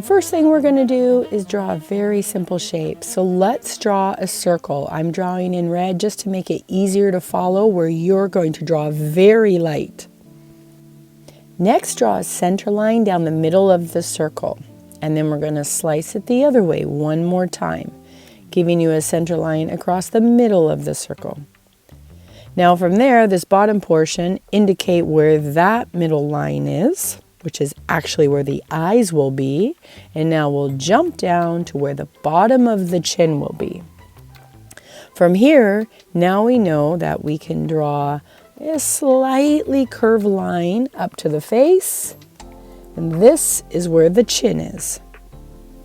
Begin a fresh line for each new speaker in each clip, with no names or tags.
first thing we're going to do is draw a very simple shape. So let's draw a circle. I'm drawing in red just to make it easier to follow, where you're going to draw very light. Next, draw a center line down the middle of the circle, and then we're going to slice it the other way one more time, giving you a center line across the middle of the circle. Now from there, this bottom portion, indicate where that middle line is, which is actually where the eyes will be. And now we'll jump down to where the bottom of the chin will be. From here, now we know that we can draw a slightly curved line up to the face. And this is where the chin is.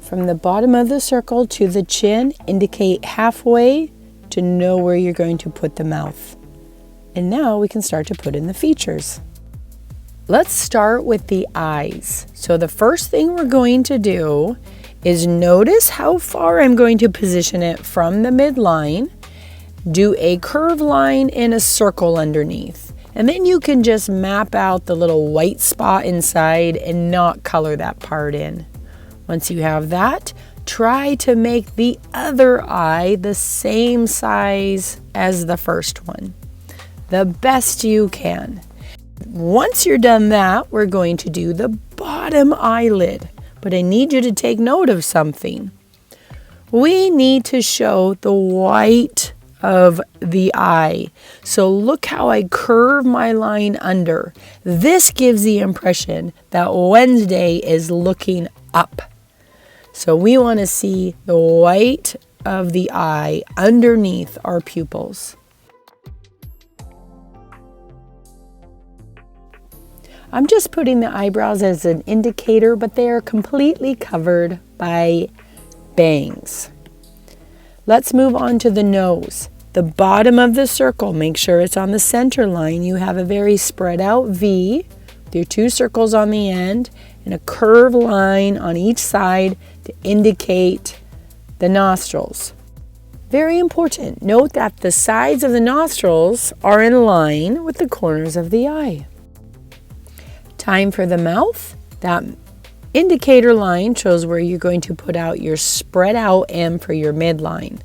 From the bottom of the circle to the chin, indicate halfway to know where you're going to put the mouth. And now we can start to put in the features. Let's start with the eyes. So the first thing we're going to do is notice how far I'm going to position it from the midline. Do a curved line and a circle underneath. And then you can just map out the little white spot inside and not color that part in. Once you have that, try to make the other eye the same size as the first one, the best you can. Once you're done that, we're going to do the bottom eyelid. But I need you to take note of something. We need to show the white of the eye. So look how I curve my line under. This gives the impression that Wednesday is looking up. So we want to see the white of the eye underneath our pupils. I'm just putting the eyebrows as an indicator, but they are completely covered by bangs. Let's move on to the nose. The bottom of the circle, make sure it's on the center line. You have a very spread out V with your two circles on the end and a curved line on each side to indicate the nostrils. Very important, note that the sides of the nostrils are in line with the corners of the eye. Time for the mouth. That indicator line shows where you're going to put out your spread out M for your midline.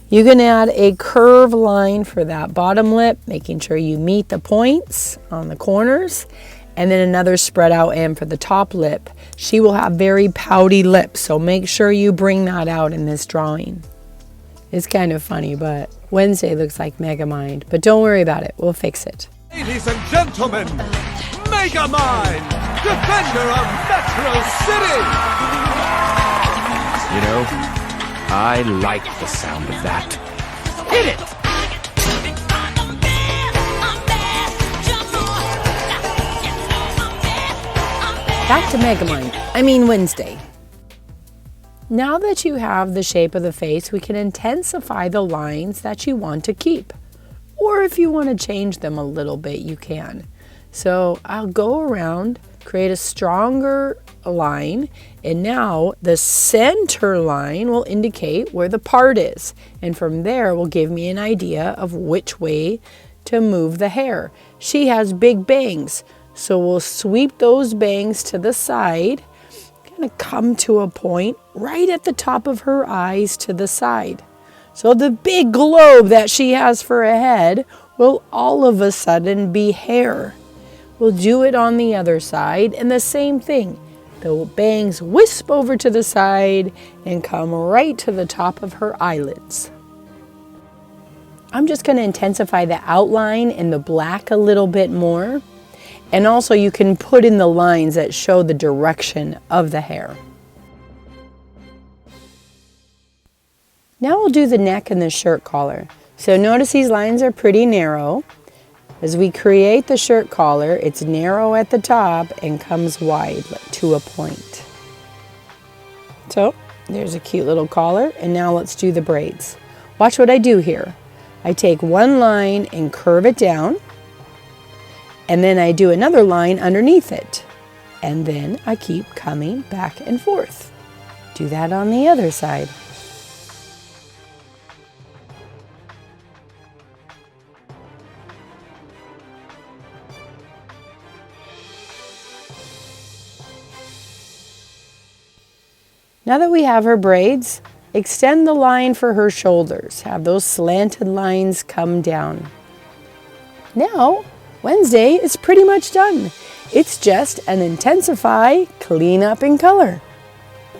You can add a curved line for that bottom lip, making sure you meet the points on the corners, and then another spread out M for the top lip. She will have very pouty lips, so make sure you bring that out in this drawing. It's kind of funny, but Wednesday looks like Megamind, but don't worry about it, we'll fix it.
Ladies and gentlemen, Megamind, defender of Metro City!
You know, I like the sound of that. Hit it!
Back to Megamind, Wednesday. Now that you have the shape of the face, we can intensify the lines that you want to keep. Or if you want to change them a little bit, you can. So I'll go around, create a stronger line, and now the center line will indicate where the part is. And from there will give me an idea of which way to move the hair. She has big bangs, so we'll sweep those bangs to the side, kind of come to a point right at the top of her eyes to the side. So the big globe that she has for a head will all of a sudden be hair. We'll do it on the other side, and the same thing. The bangs wisp over to the side and come right to the top of her eyelids. I'm just going to intensify the outline in the black a little bit more. And also you can put in the lines that show the direction of the hair. Now we'll do the neck and the shirt collar. So notice these lines are pretty narrow. As we create the shirt collar, it's narrow at the top and comes wide to a point. So there's a cute little collar, and now let's do the braids. Watch what I do here. I take one line and curve it down, and then I do another line underneath it, and then I keep coming back and forth. Do that on the other side. Now that we have her braids, extend the line for her shoulders. Have those slanted lines come down. Now, Wednesday is pretty much done. It's just an intensify, clean up, and color.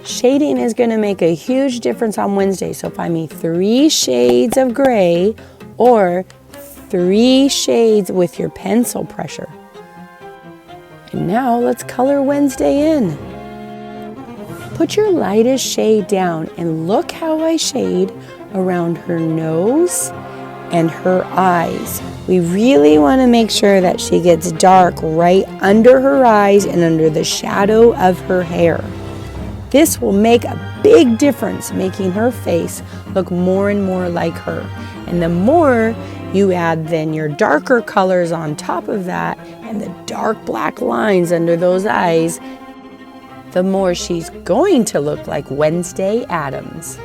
Shading is going to make a huge difference on Wednesday. So find me 3 shades of gray or 3 shades with your pencil pressure. And now let's color Wednesday in. Put your lightest shade down and look how I shade around her nose and her eyes. We really want to make sure that she gets dark right under her eyes and under the shadow of her hair. This will make a big difference, making her face look more and more like her. And the more you add then your darker colors on top of that and the dark black lines under those eyes, the more she's going to look like Wednesday Addams.